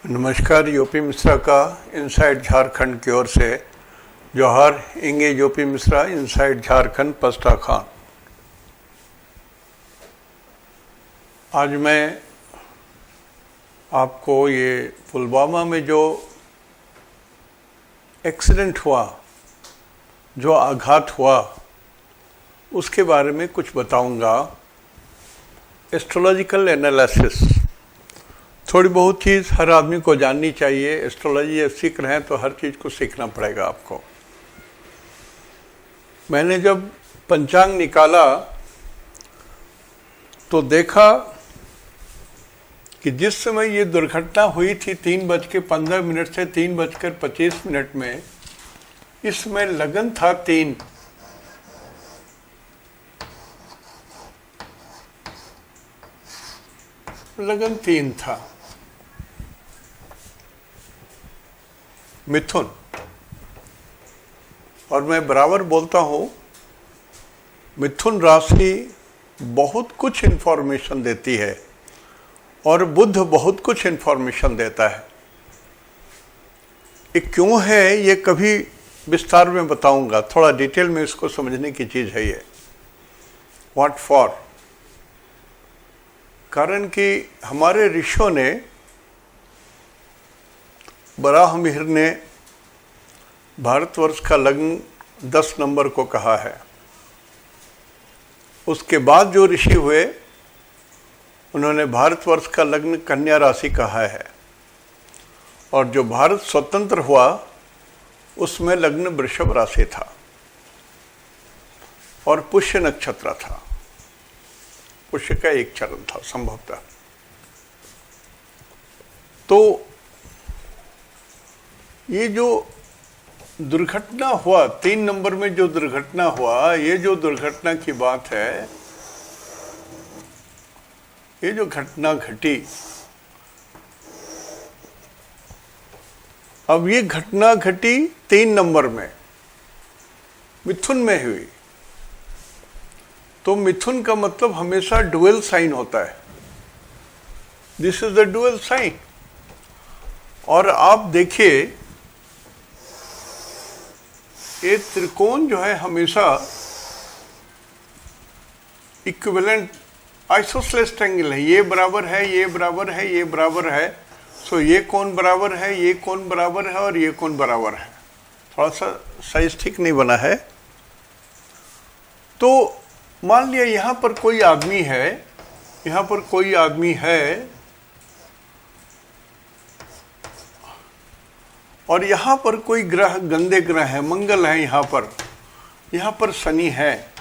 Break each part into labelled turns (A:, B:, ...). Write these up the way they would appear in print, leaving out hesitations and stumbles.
A: नमस्कार। यूपी मिश्रा का इनसाइड झारखंड की ओर से जौहर इंगे यूपी मिश्रा इनसाइड झारखंड पस्ता खान। आज मैं आपको ये पुलवामा में जो एक्सीडेंट हुआ, जो आघात हुआ, उसके बारे में कुछ बताऊंगा। एस्ट्रोलॉजिकल एनालिसिस थोड़ी बहुत चीज़ हर आदमी को जाननी चाहिए। एस्ट्रोलॉजी सीख रहे हैं तो हर चीज़ को सीखना पड़ेगा आपको। मैंने जब पंचांग निकाला तो देखा कि जिस समय ये दुर्घटना हुई थी 3:15 से 3:25 में, इसमें लगन था 3। लगन 3 था। मिथुन। और मैं बराबर बोलता हूं, मिथुन राशि बहुत कुछ इंफॉर्मेशन देती है और बुध बहुत कुछ इंफॉर्मेशन देता है। ये क्यों है ये कभी विस्तार में बताऊंगा, थोड़ा डिटेल में इसको समझने की चीज है ये। What for? कारण कि हमारे ऋषियों ने, बराह मिहिर ने भारतवर्ष का लग्न 10 नंबर को कहा है। उसके बाद जो ऋषि हुए उन्होंने भारतवर्ष का लग्न कन्या राशि कहा है, और जो भारत स्वतंत्र हुआ उसमें लग्न वृषभ राशि था और पुष्य नक्षत्र था। पुष्य का एक चरण था संभवतः। तो ये जो दुर्घटना हुआ 3 नंबर में, जो दुर्घटना हुआ, ये जो दुर्घटना की बात है, ये जो घटना घटी, अब ये घटना घटी 3 नंबर में, मिथुन में हुई। तो मिथुन का मतलब हमेशा डुअल साइन होता है। This is the dual sign. और आप देखिए, ये त्रिकोण जो है हमेशा इक्विवेलेंट आइसोसेलेस ट्रायंगल है। ये बराबर है, ये बराबर है, ये बराबर है। सो ये कोण बराबर है, ये कोण बराबर है और ये कोण बराबर है। थोड़ा सा साइज ठीक नहीं बना है। तो मान लिया यहां पर कोई आदमी है, यहां पर कोई आदमी है और यहां पर कोई ग्रह, गंदे ग्रह है, मंगल है, यहां पर शनि है।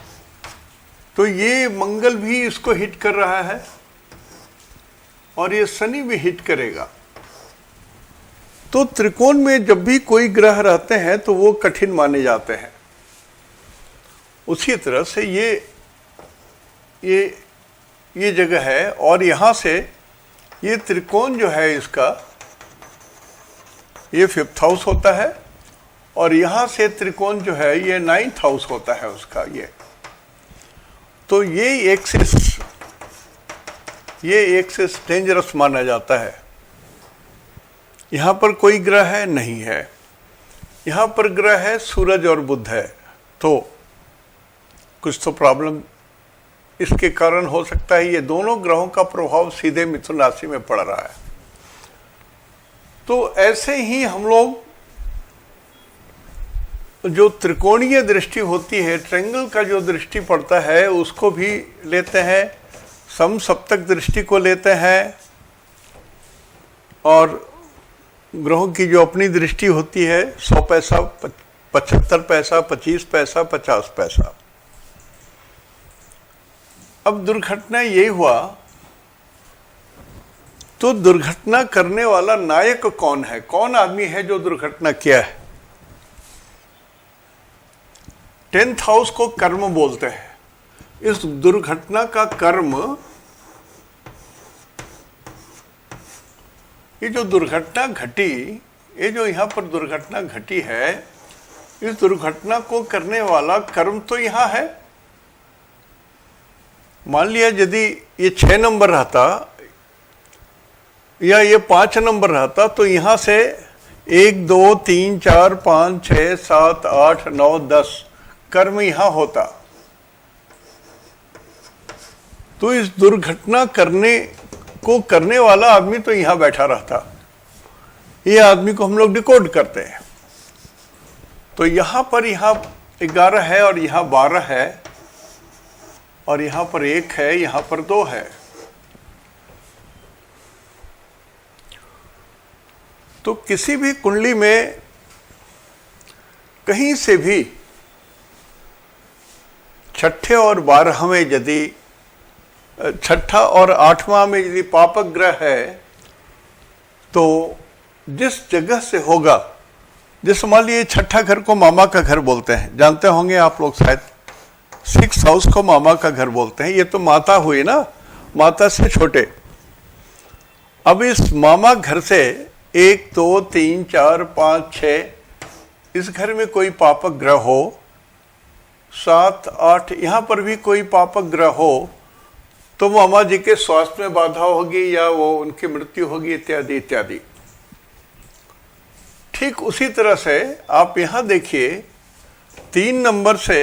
A: तो ये मंगल भी इसको हिट कर रहा है और ये शनि भी हिट करेगा। तो त्रिकोण में जब भी कोई ग्रह रहते हैं तो वो कठिन माने जाते हैं। उसी तरह से ये जगह है, और यहां से ये त्रिकोण जो है इसका, ये 5th हाउस होता है, और यहां से त्रिकोण जो है ये 9th हाउस होता है उसका। ये तो ये एक्सिस डेंजरस माना जाता है। यहां पर कोई ग्रह है नहीं है, यहां पर ग्रह है, सूरज और बुध है। तो कुछ तो प्रॉब्लम इसके कारण हो सकता है। ये दोनों ग्रहों का प्रभाव सीधे मिथुन राशि में पड़ रहा है। तो ऐसे ही हम लोग जो त्रिकोणीय दृष्टि होती है, ट्रायंगल का जो दृष्टि पड़ता है, उसको भी लेते हैं, समसप्तक दृष्टि को लेते हैं, और ग्रहों की जो अपनी दृष्टि होती है 100 पैसा, 75 पैसा, 25 पैसा, 50 पैसा। अब दुर्घटना ये हुआ, तो दुर्घटना करने वाला नायक कौन है? कौन आदमी है जो दुर्घटना किया है? 10th हाउस को कर्म बोलते हैं। इस दुर्घटना का कर्म, ये जो दुर्घटना घटी, ये जो यहां पर दुर्घटना घटी है, इस दुर्घटना को करने वाला कर्म तो यहां है। मान लिया यदि ये 6 नंबर रहता, या ये 5 नंबर रहता तो यहां से 1 2 3 4 5 6 7 8 9 10 कर्म यहां होता, तो इस दुर्घटना करने वाला आदमी तो यहां बैठा रहता। ये आदमी को हम लोग डिकोड करते हैं। तो यहां 11 है और यहां 12 है और यहां पर 1 है, यहां पर 2 है। तो किसी भी कुंडली में कहीं से भी छठे और 12 में यदि छठा और 8वां में यदि पापक ग्रह है तो जिस जगह से होगा, जैसे मान लीजिए छठा घर को मामा का घर बोलते हैं, जानते होंगे आप लोग शायद। 6th हाउस को मामा का घर बोलते हैं। ये तो माता हुई ना, माता से छोटे। अब इस मामा घर से 1 2 3 4 5 6 इस घर में कोई पापक ग्रह हो, 7 8 यहां पर भी कोई पापक ग्रह हो, तो मामा जी के स्वास्थ्य में बाधा होगी या वो उनकी मृत्यु होगी इत्यादि इत्यादि। ठीक उसी तरह से आप यहां देखिए 3 नंबर से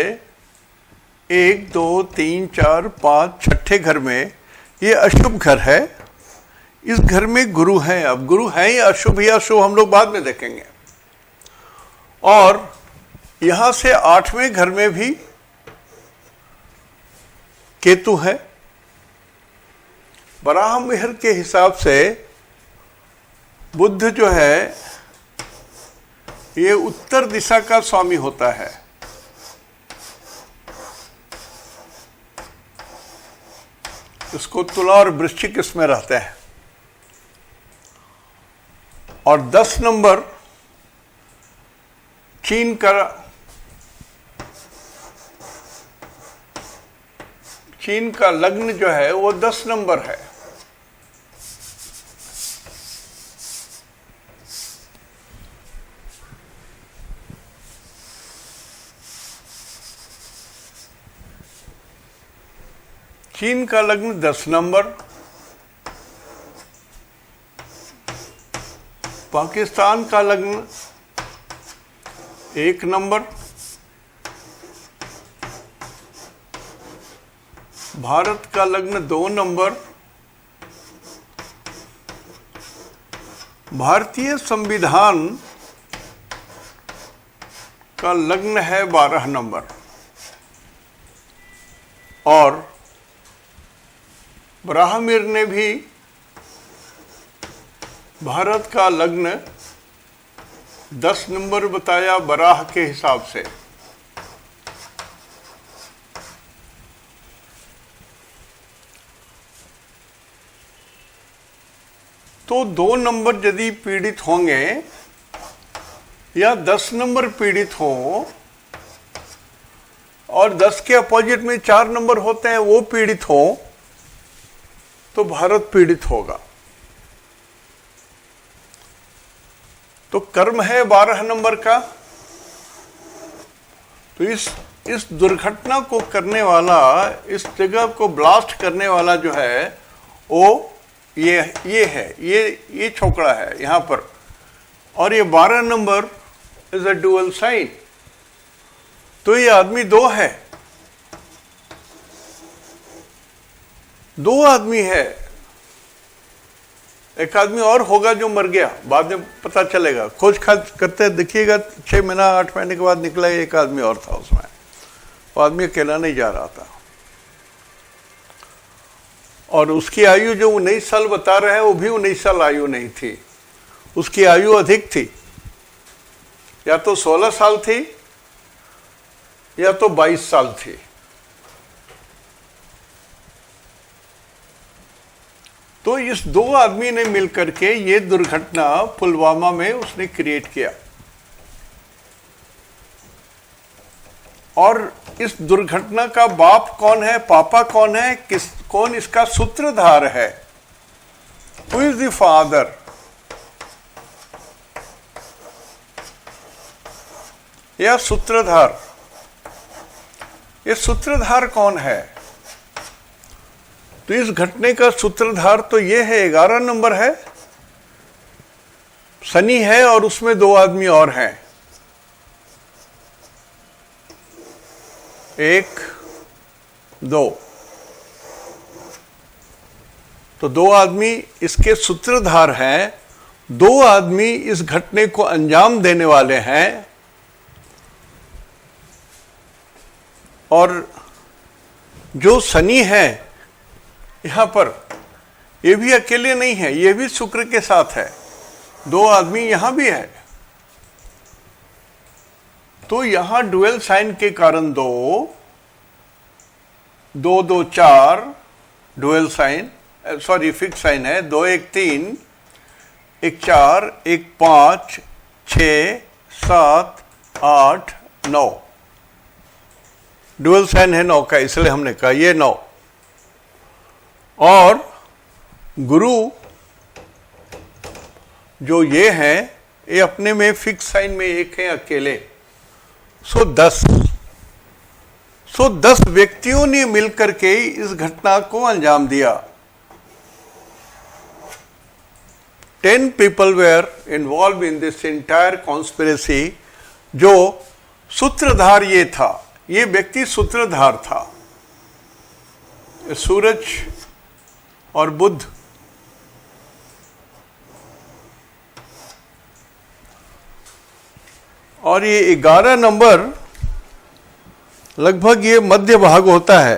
A: 1 2 3 4 5 छठे घर में ये अशुभ घर है। इस घर में गुरु हैं। अब गुरु हैं या अशुभ हम लोग बाद में देखेंगे। और यहां से 8वें घर में भी केतु है। बराह मिहर के हिसाब से बुध जो है ये उत्तर दिशा का स्वामी होता है। इसको तुला और वृश्चिक इसमें रहते हैं। और 10 नंबर चीन का लग्न जो है वो 10 नंबर है। चीन का लग्न 10 नंबर, पाकिस्तान का लग्न 1 नंबर, भारत का लग्न 2 नंबर, भारतीय संविधान का लग्न है 12 नंबर और ब्राह्मीर ने भी भारत का लग्न 10 नंबर बताया बराह के हिसाब से। तो 2 नंबर यदि पीड़ित होंगे या 10 नंबर पीड़ित हो और 10 के अपोजिट में 4 नंबर होते हैं वो पीड़ित हो तो भारत पीड़ित होगा। तो कर्म है 12 नंबर का। तो इस दुर्घटना को करने वाला, इस जगह को ब्लास्ट करने वाला जो है वो ये है, ये छोकरा है यहां पर। और ये 12 number is a dual sign. तो ये आदमी 2 है, 2 आदमी है। एक आदमी और होगा जो मर गया, बाद में पता चलेगा। खोज खाज करते देखिएगा 6 महीना 8 महीने के बाद निकला एक आदमी और था उसमें। वो आदमी अकेला नहीं जा रहा था और उसकी आयु जो 19 साल बता रहे हैं वो भी 19 साल आयु नहीं थी, उसकी आयु अधिक थी। या तो 16 साल थी या तो 22 साल थी। तो इस 2 आदमी ने मिलकर के ये दुर्घटना पुलवामा में उसने क्रिएट किया। और इस दुर्घटना का बाप कौन है, पापा कौन है, कौन इसका सूत्रधार है? Who is the father? या सूत्रधार? ये सूत्रधार कौन है? तो इस घटने का सूत्रधार तो ये है, 11 नंबर है शनि है और उसमें दो आदमी और हैं, एक दो, तो दो आदमी इसके सूत्रधार हैं, दो आदमी इस घटने को अंजाम देने वाले हैं। और जो शनि है यहां पर, ये भी अकेले नहीं है, ये भी शुक्र के साथ है, दो आदमी यहां भी है। तो यहां डुअल साइन के कारण दो दो दो चार, dual sign, sorry fix sign है, 2 1 3, 1 4, 1 5, 6 7 8 9, डुअल साइन है 9 का, इसलिए हमने कहा ये 9। और गुरु जो ये है, ये अपने में फिक्स साइन में एक है अकेले, सो 10 व्यक्तियों ने मिलकर के इस घटना को अंजाम दिया। 10 people were involved in this entire conspiracy। जो सूत्रधार ये था, ये व्यक्ति सूत्रधार था, सूरज और बुध। और ये 11 नंबर लगभग ये मध्य भाग होता है।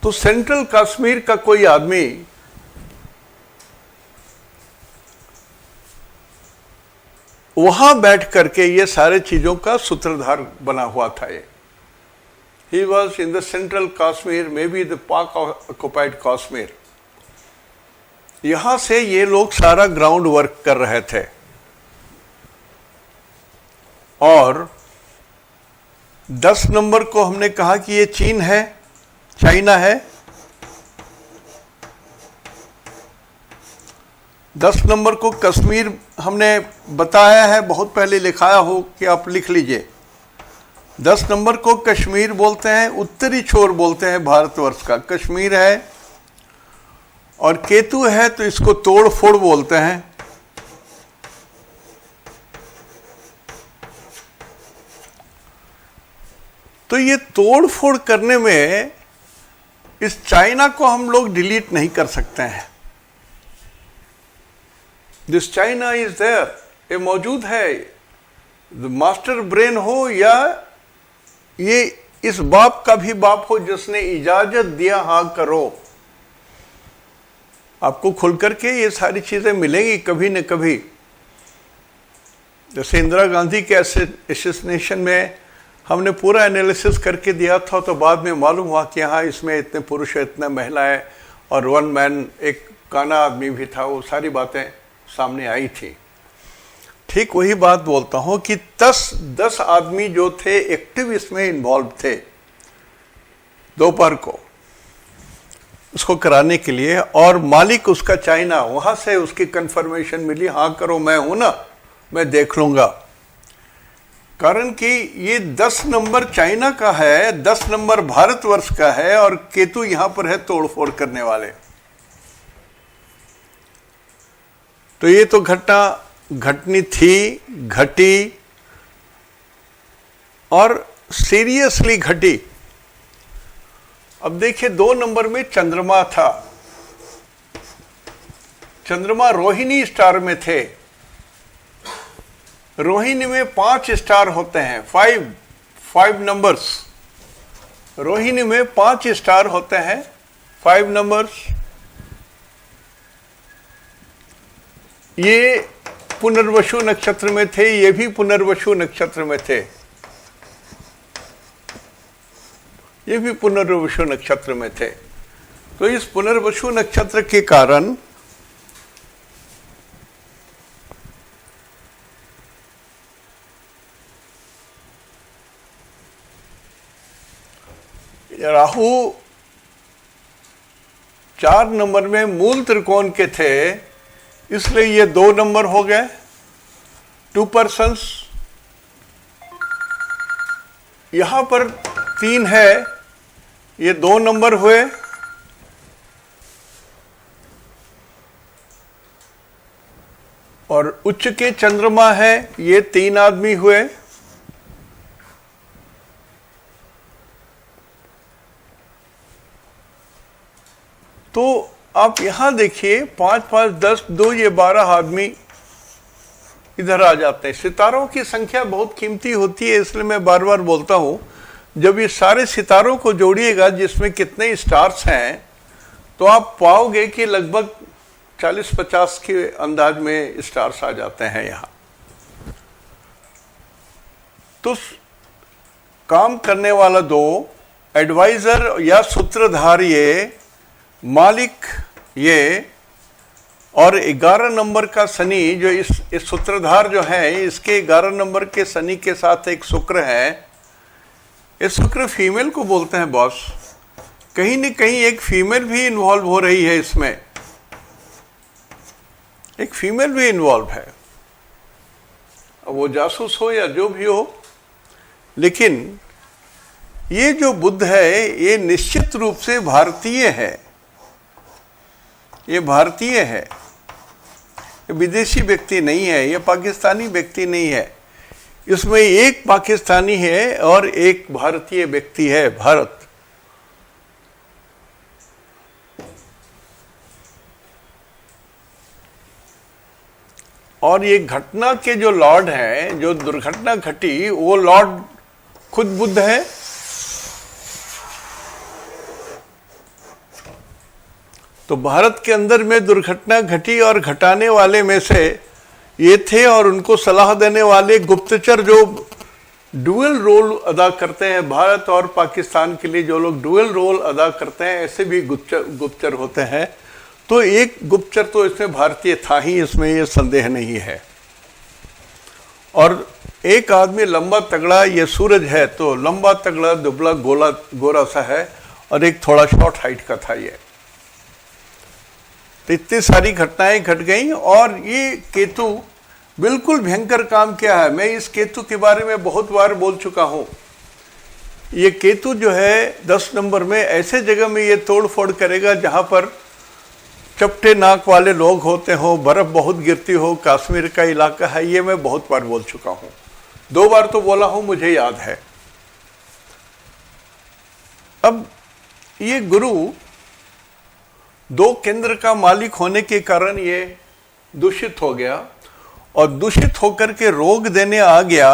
A: तो सेंट्रल कश्मीर का कोई आदमी वहां बैठ करके ये सारे चीजों का सूत्रधार बना हुआ था। ये he was in the central Kashmir, may be the पाक ऑक्युपाइड कश्मीर। यहां से ये लोग सारा ग्राउंड वर्क कर रहे थे। और 10 नंबर को हमने कहा कि ये चीन है, चाइना है। 10 नंबर को कश्मीर हमने बताया है, बहुत पहले लिखाया हो कि आप लिख लीजिए। 10 नंबर को कश्मीर बोलते हैं, उत्तरी छोर बोलते हैं भारतवर्ष का, कश्मीर है। और केतु है तो इसको तोड़ फोड़ बोलते हैं। तो ये तोड़ फोड़ करने में इस चाइना को हम लोग डिलीट नहीं कर सकते हैं। दिस चाइना इज देयर, ये मौजूद है। मास्टर ब्रेन हो या ये इस बाप का भी बाप हो जिसने इजाजत दिया, हाँ करो। आपको खुल करके ये सारी चीजें मिलेंगी कभी न कभी। जैसे इंदिरा गांधी के एसेसिनेशन में हमने पूरा एनालिसिस करके दिया था, तो बाद में मालूम हुआ कि हाँ इसमें इतने पुरुष है, इतने महिलाएं और वन मैन, एक काना आदमी भी था। वो सारी बातें सामने आई थी। ठीक वही बात बोलता हूं कि 10 आदमी जो थे एक्टिव इसमें इन्वॉल्व थे दोपहर को उसको कराने के लिए। और मालिक उसका चाइना, वहां से उसकी कंफर्मेशन मिली, हाँ करो, मैं हूं ना, मैं देख लूंगा। कारण कि ये 10 नंबर चाइना का है, 10 नंबर भारतवर्ष का है, और केतु यहां पर है तोड़फोड़ करने वाले। तो ये तो घटना घटनी थी, घटी और सीरियसली घटी। अब देखिए 2 नंबर में चंद्रमा था। चंद्रमा रोहिणी स्टार में थे। रोहिणी में 5 स्टार होते हैं, 5 नंबर्स। रोहिणी में 5 स्टार होते हैं, 5 नंबर्स। ये पुनर्वसु नक्षत्र में थे, ये भी पुनर्वसु नक्षत्र में थे, ये भी पुनर्वसु नक्षत्र में थे। तो इस पुनर्वसु नक्षत्र के कारण राहु 4 नंबर में मूल त्रिकोण के थे, इसलिए ये 2 नंबर हो गए, 2 पर्सन्स। यहां पर 3 है, ये 2 नंबर हुए। और उच्च के चंद्रमा है, ये 3 आदमी हुए। तो आप यहां देखिए 5 5 10 2 ये 12 आदमी इधर आ जाते हैं। सितारों की संख्या बहुत कीमती होती है, इसलिए मैं बार बार बोलता हूं, जब ये सारे सितारों को जोड़िएगा जिसमें कितने स्टार्स हैं, तो आप पाओगे कि लगभग 40-50 के अंदाज में स्टार्स आ जाते हैं यहां। तो काम करने वाला 2 एडवाइजर या सूत्रधार, ये मालिक ये, और 11 नंबर का शनि, जो इस सूत्रधार जो है, इसके 11 नंबर के शनि के साथ एक शुक्र है। इस शुक्र फीमेल को बोलते हैं बॉस। कहीं न कहीं एक फीमेल भी इन्वॉल्व हो रही है इसमें, एक फीमेल भी इन्वॉल्व है, वो जासूस हो या जो भी हो। लेकिन ये जो बुध है, ये निश्चित रूप से भारतीय है, ये भारतीय है, ये विदेशी व्यक्ति नहीं है, ये पाकिस्तानी व्यक्ति नहीं है। इसमें एक पाकिस्तानी है और एक भारतीय व्यक्ति है, भारत। और ये घटना के जो लॉर्ड हैं, जो दुर्घटना घटी, वो लॉर्ड खुद बुध है। तो भारत के अंदर में दुर्घटना घटी और घटाने वाले में से ये थे, और उनको सलाह देने वाले गुप्तचर जो डुअल रोल अदा करते हैं, भारत और पाकिस्तान के लिए जो लोग डुअल रोल अदा करते हैं, ऐसे भी गुप्तचर होते हैं। तो एक गुप्तचर तो इसमें भारतीय था ही, इसमें ये संदेह नहीं है। और एक आदमी लंबा तगड़ा, ये सूरज है, तो लंबा तगड़ा दुबला गोरा सा है, और एक थोड़ा शॉर्ट हाइट का था ये। तो इतनी सारी घटनाएं घट गई, और ये केतु बिल्कुल भयंकर काम किया है। मैं इस केतु के बारे में बहुत बार बोल चुका हूं। ये केतु जो है 10 नंबर में ऐसे जगह में ये तोड़ फोड़ करेगा जहां पर चपटे नाक वाले लोग होते हो, बर्फ बहुत गिरती हो, कश्मीर का इलाका है। ये मैं बहुत बार बोल चुका हूं, 2 बार तो बोला हूं, मुझे याद है। अब ये गुरु 2 केंद्र का मालिक होने के कारण ये दूषित हो गया, और दूषित होकर के रोग देने आ गया।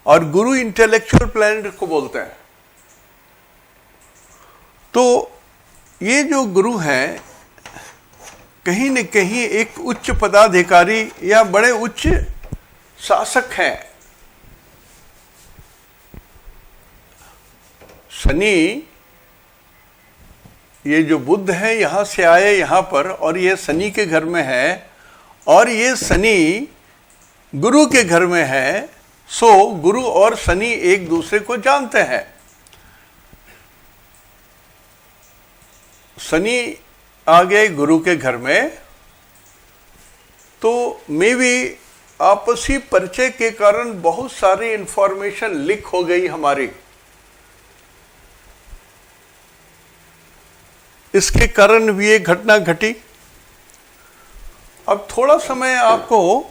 A: और गुरु इंटेलेक्चुअल प्लैनेट को बोलते हैं। तो ये जो गुरु हैं, कहीं न कहीं एक उच्च पदाधिकारी या बड़े उच्च शासक हैं। शनि, ये जो बुध है, यहां से आए यहां पर, और ये शनि के घर में है, और ये शनि गुरु के घर में है। सो गुरु और शनि एक दूसरे को जानते हैं। शनि आ गए गुरु के घर में, तो मे भी आपसी परिचय के कारण बहुत सारी इंफॉर्मेशन लीक हो गई हमारी। इसके कारण भी ये घटना घटी। अब थोड़ा समय आपको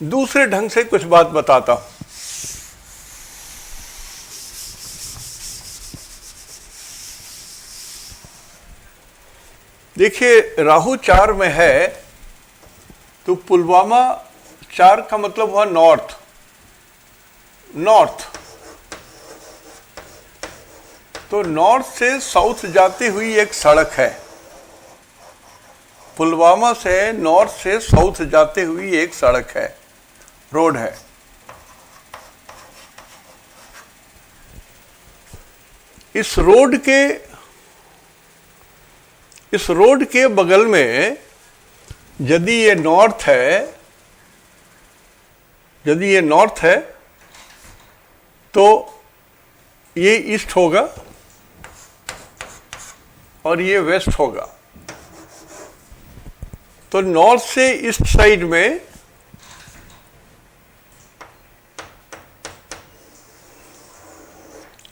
A: दूसरे ढंग से कुछ बात बताता हूं। देखिए, राहु 4 में है, तो पुलवामा 4 का मतलब हुआ नॉर्थ। तो नॉर्थ से साउथ जाती हुई एक सड़क है। पुलवामा से नॉर्थ से साउथ जाते हुई एक सड़क है, रोड है। इस रोड के बगल में यदि ये नॉर्थ है, तो ये ईस्ट होगा और ये वेस्ट होगा। तो नॉर्थ से ईस्ट साइड में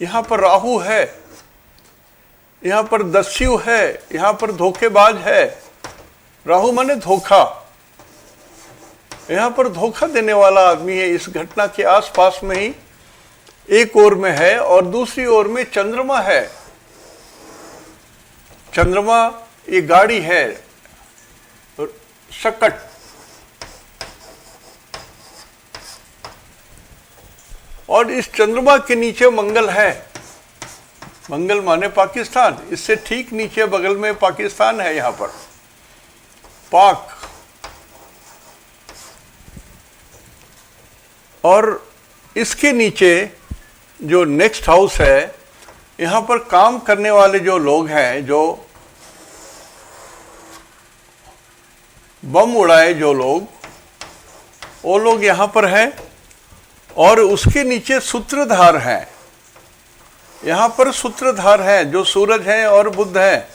A: यहां पर राहु है, यहां पर दस्यु है, यहां पर धोखेबाज है। राहु माने धोखा, यहाँ पर धोखा देने वाला आदमी है। इस घटना के आसपास में ही एक ओर में है और दूसरी ओर में चंद्रमा है। चंद्रमा ये गाड़ी है शकट, और इस चंद्रमा के नीचे मंगल है। मंगल माने पाकिस्तान, इससे ठीक नीचे बगल में पाकिस्तान है। यहां पर पाक, और इसके नीचे जो नेक्स्ट हाउस है, यहां पर काम करने वाले जो लोग हैं, जो बम उड़ाए जो लोग, वो लोग यहां पर हैं। और उसके नीचे सूत्रधार हैं। यहां पर सूत्रधार हैं जो सूरज हैं और बुध हैं।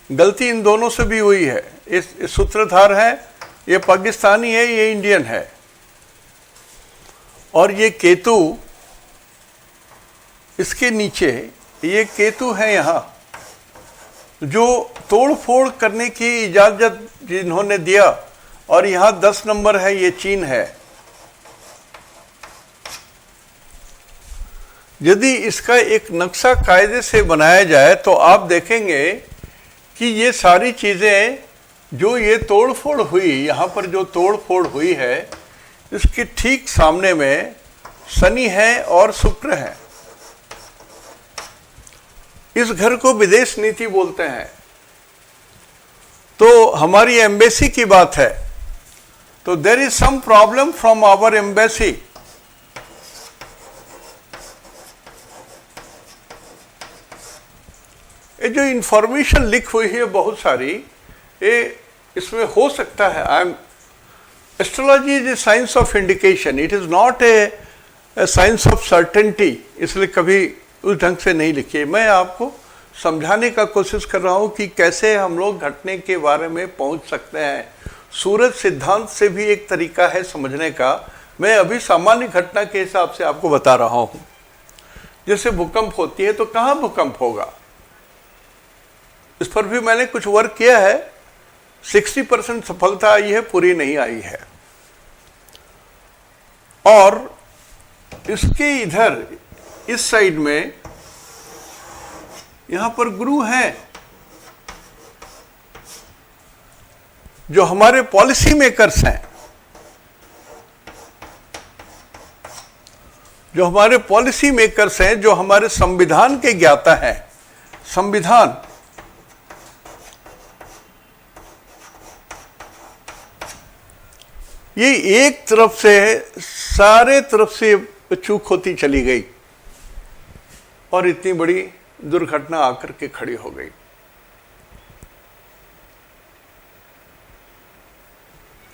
A: गलती इन दोनों से भी हुई है। इस सूत्रधार है, ये पाकिस्तानी है, ये इंडियन है। और ये केतु, इसके नीचे ये केतु है यहां, जो तोड़ फोड़ करने की इजाजत जिन्होंने दिया। और यहां 10 नंबर है, ये चीन है। यदि इसका एक नक्शा कायदे से बनाया जाए तो आप देखेंगे कि ये सारी चीजें जो ये तोड़ फोड़ हुई, यहां पर जो तोड़ फोड़ हुई है, इसके ठीक सामने में शनि है और शुक्र है। इस घर को विदेश नीति बोलते हैं। तो हमारी एम्बेसी की बात है, तो there is some problem from our embassy. ये जो इंफॉर्मेशन लीक हुई है बहुत सारी, ये इसमें हो सकता है। Astrology is a science of indication, it is not a science of certainty, इसलिए कभी उस ढंग से नहीं लिखी। मैं आपको समझाने का कोशिश कर रहा हूं कि कैसे हम लोग घटने के बारे में पहुंच सकते हैं। सूरज सिद्धांत से भी एक तरीका है समझने का। मैं अभी सामान्य घटना के हिसाब से आपको बता रहा हूं। जैसे भूकंप होती है तो कहां भूकंप होगा, इस पर भी मैंने कुछ वर्क किया है। 60% सफलता आई है, पूरी नहीं आई है। और इसके इधर इस साइड में यहां पर गुरु हैं, जो हमारे पॉलिसी मेकर्स हैं, जो हमारे पॉलिसी मेकर्स हैं, जो हमारे संविधान के ज्ञाता हैं। संविधान ये एक तरफ से सारे तरफ से चूक होती चली गई और इतनी बड़ी दुर्घटना आकर के खड़ी हो गई।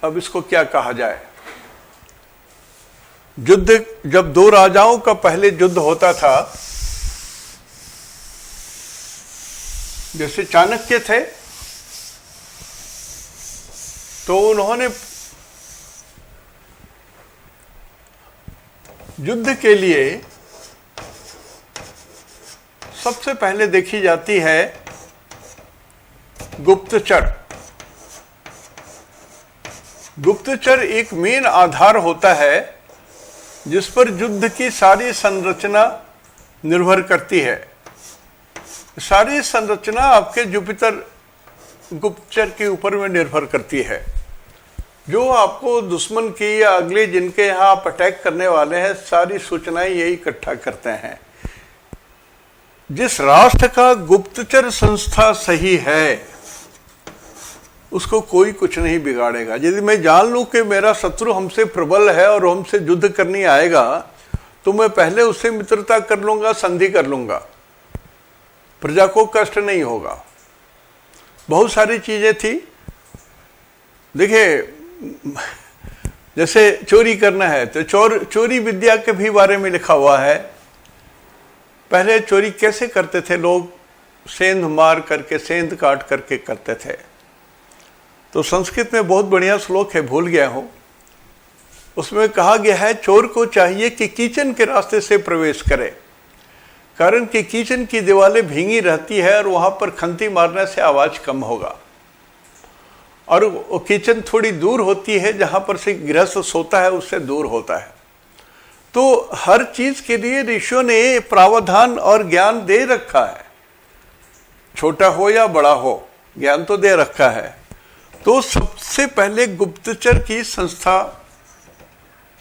A: अब इसको क्या कहा जाए। युद्ध, जब दो राजाओं का पहले युद्ध होता था, जैसे चाणक्य थे, तो उन्होंने युद्ध के लिए सबसे पहले देखी जाती है गुप्तचर। गुप्तचर एक मेन आधार होता है जिस पर युद्ध की सारी संरचना निर्भर करती है। सारी संरचना आपके जुपिटर गुप्तचर के ऊपर में निर्भर करती है, जो आपको दुश्मन की या अगले जिनके यहाँ आप अटैक करने वाले हैं, सारी सूचनाएं यही इकट्ठा करते हैं। जिस राष्ट्र का गुप्तचर संस्था सही है, उसको कोई कुछ नहीं बिगाड़ेगा। यदि मैं जान लूं कि मेरा शत्रु हमसे प्रबल है और हमसे युद्ध करने आएगा, तो मैं पहले उससे मित्रता कर लूंगा, संधि कर लूंगा, प्रजा को कष्ट नहीं होगा। बहुत सारी चीजें थी। देखिए, जैसे चोरी करना है तो चोरी विद्या के भी बारे में लिखा हुआ है। पहले चोरी कैसे करते थे लोग, सेंध मार करके, सेंध काट करके करते थे। तो संस्कृत में बहुत बढ़िया श्लोक है, भूल गया हूं, उसमें कहा गया है चोर को चाहिए कि किचन के रास्ते से प्रवेश करे, कारण कि किचन की दीवारें भींगी रहती है और वहां पर खंती मारने से आवाज कम होगा। और वो किचन थोड़ी दूर होती है, जहां पर से गृहस्थ सोता है उससे दूर होता है। तो हर चीज के लिए ऋषियों ने प्रावधान और ज्ञान दे रखा है, छोटा हो या बड़ा हो, ज्ञान तो दे रखा है। तो सबसे पहले गुप्तचर की संस्था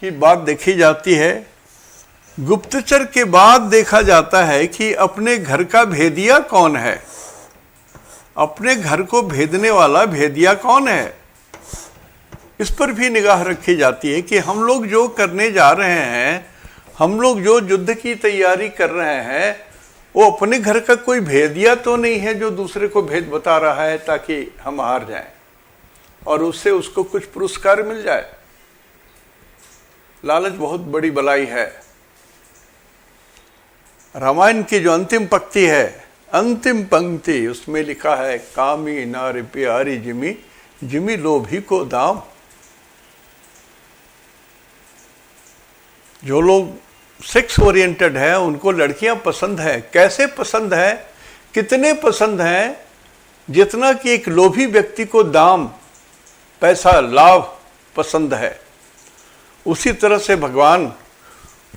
A: की बात देखी जाती है। गुप्तचर के बाद देखा जाता है कि अपने घर का भेदिया कौन है, अपने घर को भेदने वाला भेदिया कौन है, इस पर भी निगाह रखी जाती है कि हम लोग जो करने जा रहे हैं, हम लोग जो युद्ध की तैयारी कर रहे हैं, वो अपने घर का कोई भेदिया तो नहीं है जो दूसरे को भेद बता रहा है ताकि हम हार जाएं और उससे उसको कुछ पुरस्कार मिल जाए। लालच बहुत बड़ी बलाई है। रामायण की जो अंतिम पंक्ति है, अंतिम पंक्ति, उसमें लिखा है, कामी नारी प्यारी जिमी, जिमी लोभी को दाम। जो लोग सेक्स ओरिएंटेड है उनको लड़कियां पसंद है। कैसे पसंद है, कितने पसंद हैं, जितना कि एक लोभी व्यक्ति को दाम, पैसा, लाभ पसंद है, उसी तरह से भगवान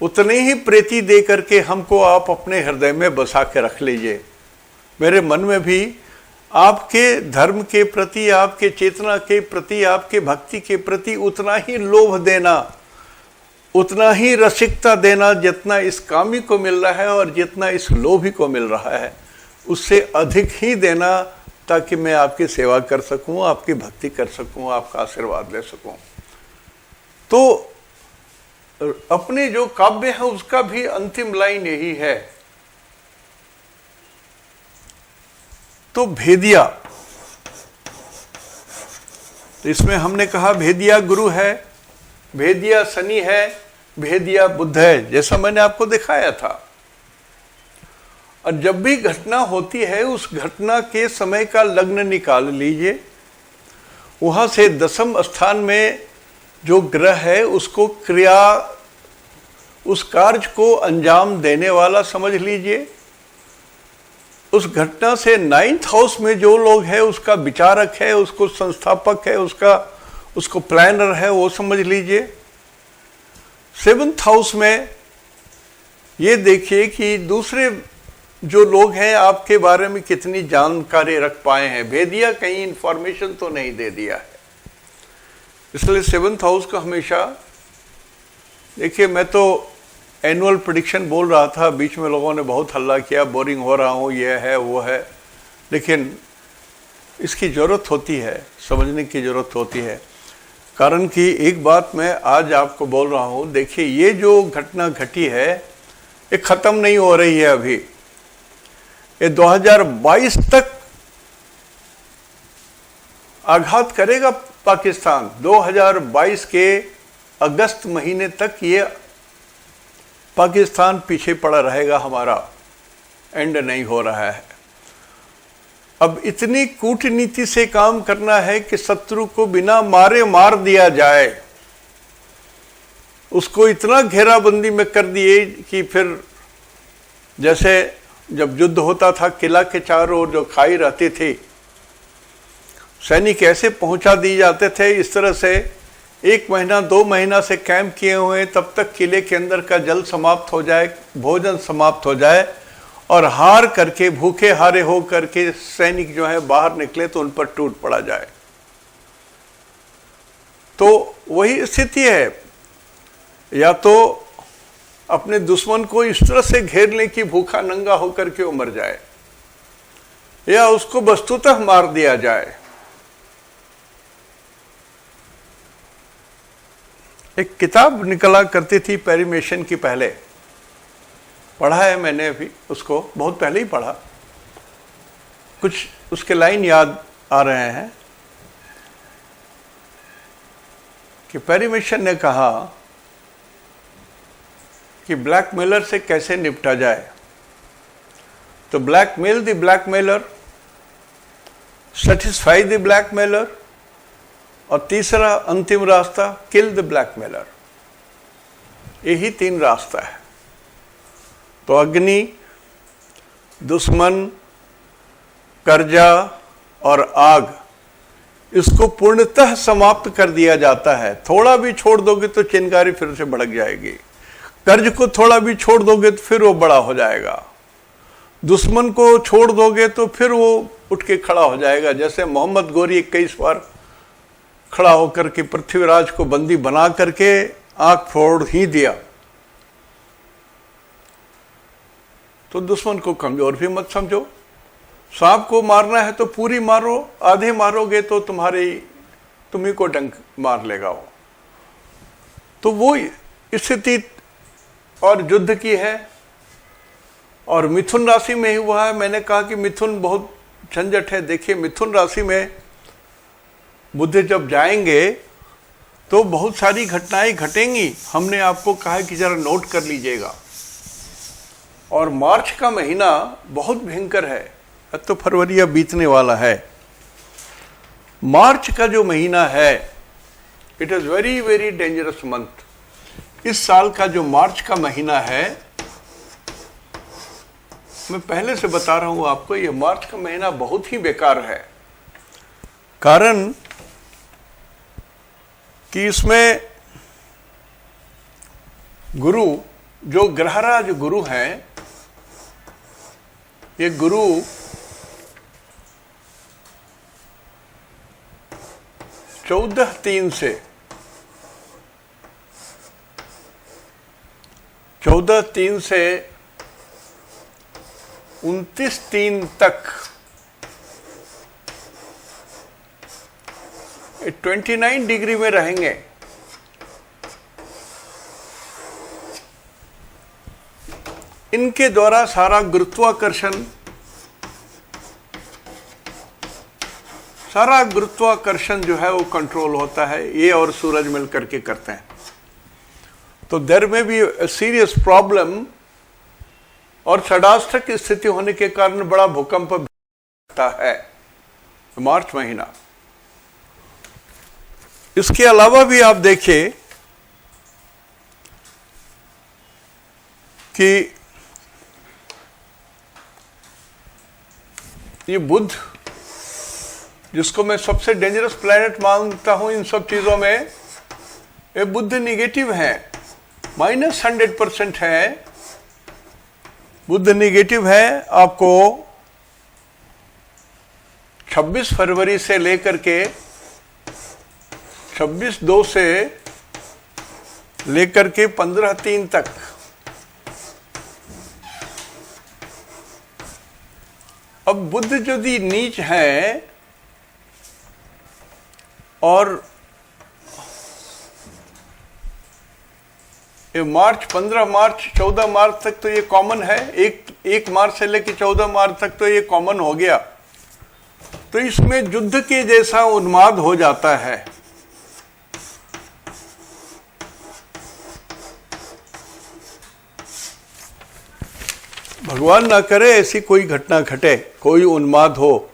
A: उतने ही प्रीति दे करके हमको आप अपने हृदय में बसा के रख लीजिए। मेरे मन में भी आपके धर्म के प्रति, आपके चेतना के प्रति, आपके भक्ति के प्रति उतना ही लोभ देना, उतना ही रसिकता देना जितना इस कामी को मिल रहा है और जितना इस लोभी को मिल रहा है, उससे अधिक ही देना, ताकि मैं आपकी सेवा कर सकूं, आपकी भक्ति कर सकूं, आपका आशीर्वाद ले सकूं। तो अपने जो काव्य है उसका भी अंतिम लाइन यही है। तो भेदिया, तो इसमें हमने कहा भेदिया गुरु है, भेदिया शनि है, भेदिया बुध है, जैसा मैंने आपको दिखाया था। और जब भी घटना होती है उस घटना के समय का लग्न निकाल लीजिए, वहां से दशम स्थान में जो ग्रह है उसको क्रिया, उस कार्य को अंजाम देने वाला समझ लीजिए। उस घटना से 9th हाउस में जो लोग है उसका विचारक है, उसको संस्थापक है, उसको प्लानर है, वो समझ लीजिए। 7th हाउस में ये देखिए कि दूसरे जो लोग हैं आपके बारे में कितनी जानकारी रख पाए हैं। भेदिया कहीं इंफॉर्मेशन तो नहीं दे दिया है, इसलिए 7th हाउस का हमेशा देखिए। मैं तो एनुअल प्रेडिक्शन बोल रहा था, बीच में लोगों ने बहुत हल्ला किया, बोरिंग हो रहा हूँ, ये है वो है, लेकिन इसकी ज़रूरत होती है, समझने की ज़रूरत होती है। कारण कि एक बात मैं आज आपको बोल रहा हूँ, देखिए ये जो घटना घटी है ये ख़त्म नहीं हो रही है अभी, ये 2022 तक आघात करेगा पाकिस्तान। 2022 के अगस्त महीने तक ये पाकिस्तान पीछे पड़ा रहेगा, हमारा एंड नहीं हो रहा है। अब इतनी कूटनीति से काम करना है कि शत्रु को बिना मारे मार दिया जाए, उसको इतना घेराबंदी में कर दिए कि फिर जैसे जब युद्ध होता था किला के चारों ओर जो खाई रहती थी, सैनिक ऐसे पहुंचा दिए जाते थे, इस तरह से 1 महीना 2 महीना से कैंप किए हुए, तब तक किले के अंदर का जल समाप्त हो जाए, भोजन समाप्त हो जाए, और हार करके, भूखे हारे हो करके सैनिक जो है बाहर निकले तो उन पर टूट पड़ा जाए। तो वही स्थिति है, या तो अपने दुश्मन को इस तरह से घेर ले कि भूखा नंगा होकर के वो मर जाए, या उसको वस्तुतः मार दिया जाए। एक किताब निकला करती थी पेरीमेशन की, पहले पढ़ा है मैंने, अभी उसको बहुत पहले ही पढ़ा, कुछ उसके लाइन याद आ रहे हैं कि पेरीमेशन ने कहा कि ब्लैकमेलर से कैसे निपटा जाए। तो blackmail the blackmailer, satisfy the blackmailer, और तीसरा अंतिम रास्ता किल द ब्लैकमेलर। यही 3 रास्ता है। तो अग्नि, दुश्मन, कर्जा और आग, इसको पूर्णतः समाप्त कर दिया जाता है। थोड़ा भी छोड़ दोगे तो चिंगारी फिर से भड़क जाएगी। कर्ज को थोड़ा भी छोड़ दोगे तो फिर वो बड़ा हो जाएगा। दुश्मन को छोड़ दोगे तो फिर वो उठ के खड़ा हो जाएगा। जैसे मोहम्मद गोरी 21 बार खड़ा होकर के पृथ्वीराज को बंदी बना करके आंख फोड़ ही दिया। तो दुश्मन को कमजोर भी मत समझो। सांप को मारना है तो पूरी मारो, आधे मारोगे तो तुम्ही को डंक मार लेगा वो। तो वो स्थिति और युद्ध की है। और मिथुन राशि में ही हुआ है। मैंने कहा कि मिथुन बहुत झंझट है। देखिए, मिथुन राशि में बुध जब जाएंगे तो बहुत सारी घटनाएं घटेंगी। हमने आपको कहा कि जरा नोट कर लीजिएगा। और मार्च का महीना बहुत भयंकर है। अब तो फरवरी अब बीतने वाला है। मार्च का जो महीना है, it is very very dangerous month. इस साल का जो मार्च का महीना है, मैं पहले से बता रहा हूं आपको, ये मार्च का महीना बहुत ही बेकार है। कारण कि इसमें गुरु, जो ग्रहराज गुरु हैं, ये गुरु 14/3 से 29/3 तक 29 डिग्री में रहेंगे। इनके द्वारा सारा गुरुत्वाकर्षण जो है वो कंट्रोल होता है। ये और सूरज मिलकर के करते हैं। तो देयर में भी सीरियस प्रॉब्लम और षडाष्टक की स्थिति होने के कारण बड़ा भूकंप होता है मार्च महीना। इसके अलावा भी आप देखिए कि ये बुध, जिसको मैं सबसे डेंजरस प्लैनेट मानता हूं इन सब चीजों में, ये बुध नेगेटिव है, -100% है। बुध नेगेटिव है। आपको 26 फरवरी से लेकर के 26/2 से लेकर के 15/3 तक अब बुध यदि नीच है और ये मार्च 15 मार्च 14 मार्च तक तो ये कॉमन है। एक मार्च से लेकर 14 मार्च तक तो ये कॉमन हो गया। तो इसमें युद्ध के जैसा उन्माद हो जाता है। भगवान ना करे ऐसी कोई घटना घटे, कोई उन्माद हो।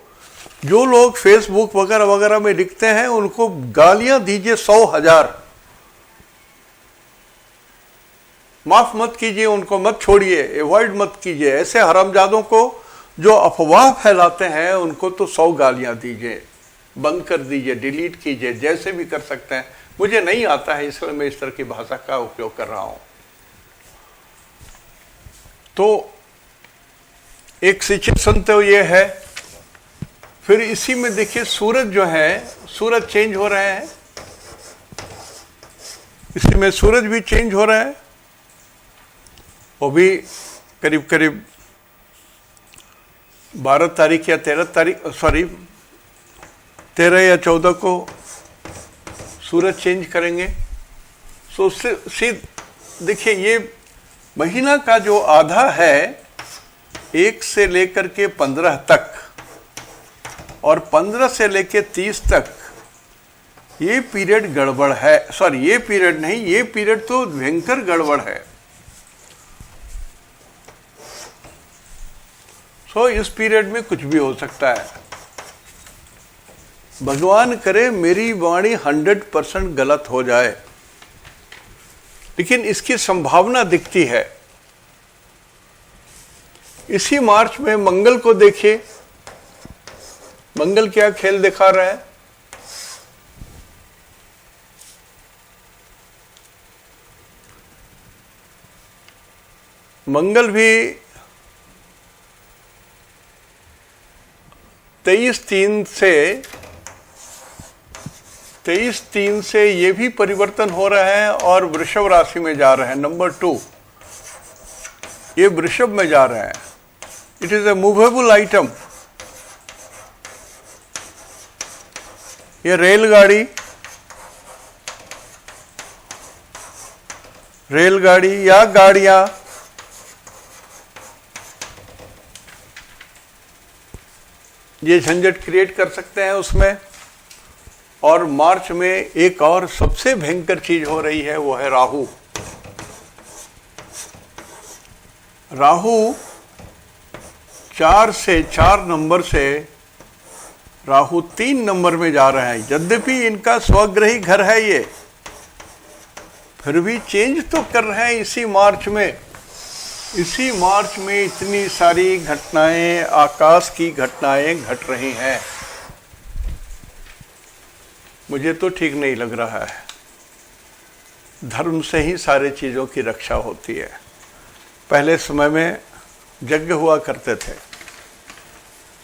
A: जो लोग फेसबुक वगैरह वगैरह में लिखते हैं उनको गालियां दीजिए 100,000। माफ मत कीजिए, उनको मत छोड़िए, अवॉइड मत कीजिए। ऐसे हरामजादों को जो अफवाह फैलाते हैं उनको तो 100 गालियां दीजिए, बंद कर दीजिए, डिलीट कीजिए, जैसे भी कर सकते हैं। मुझे नहीं आता है इसलिए मैं इस तरह की भाषा का उपयोग कर रहा हूं। तो एक सिचुएशन तो ये है। फिर इसी में देखिए सूरज जो है, सूरज चेंज हो रहे हैं। इसी में सूरज भी चेंज हो रहा है। वो भी करीब करीब 12 तारीख या 13 या 14 को सूरज चेंज करेंगे। सो देखिए ये महीना का जो आधा है 1 से लेकर के 15 तक और 15 से लेकर 30 तक ये पीरियड गड़बड़ है। सॉरी, ये पीरियड नहीं, ये पीरियड तो भयंकर गड़बड़ है। सो इस पीरियड में कुछ भी हो सकता है। भगवान करे मेरी वाणी 100% गलत हो जाए, लेकिन इसकी संभावना दिखती है। इसी मार्च में मंगल को देखिए, मंगल क्या खेल दिखा रहा है। मंगल भी 23/3 से ये भी परिवर्तन हो रहा है और वृषभ राशि में जा रहा है। नंबर 2, ये वृषभ में जा रहा है। It is a movable item. ये रेलगाड़ी या गाड़ियां, ये झंझट क्रिएट कर सकते हैं उसमें। और मार्च में एक और सबसे भयंकर चीज हो रही है, वो है राहु। राहु 4 नंबर से राहु 3 नंबर में जा रहा है। यद्यपि इनका स्वग्रही घर है ये, फिर भी चेंज तो कर रहे हैं इसी मार्च में। इसी मार्च में इतनी सारी घटनाएं, आकाश की घटनाएं घट रही हैं, मुझे तो ठीक नहीं लग रहा है। धर्म से ही सारे चीजों की रक्षा होती है। पहले समय में यज्ञ हुआ करते थे,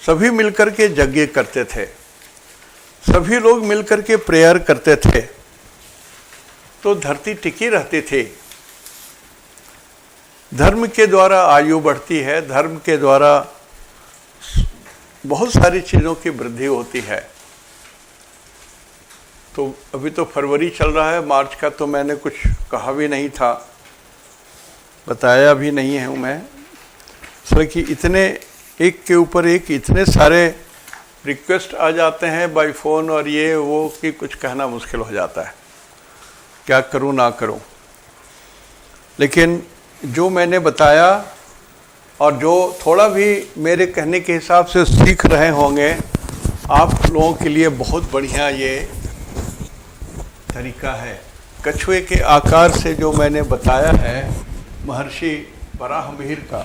A: सभी मिलकर के यज्ञ करते थे, सभी लोग मिलकर के प्रेयर करते थे, तो धरती टिकी रहती थी। धर्म के द्वारा आयु बढ़ती है, धर्म के द्वारा बहुत सारी चीज़ों की वृद्धि होती है। तो अभी तो फरवरी चल रहा है, मार्च का तो मैंने कुछ कहा भी नहीं था, बताया भी नहीं है मैं। इसलिए कि इतने एक के ऊपर एक इतने सारे रिक्वेस्ट आ जाते हैं बाय फ़ोन और ये वो कि कुछ कहना मुश्किल हो जाता है, क्या करूं ना करूं। लेकिन जो मैंने बताया और जो थोड़ा भी मेरे कहने के हिसाब से सीख रहे होंगे, आप लोगों के लिए बहुत बढ़िया ये तरीका है। कछुए के आकार से जो मैंने बताया है महर्षि वराहमिहिर का,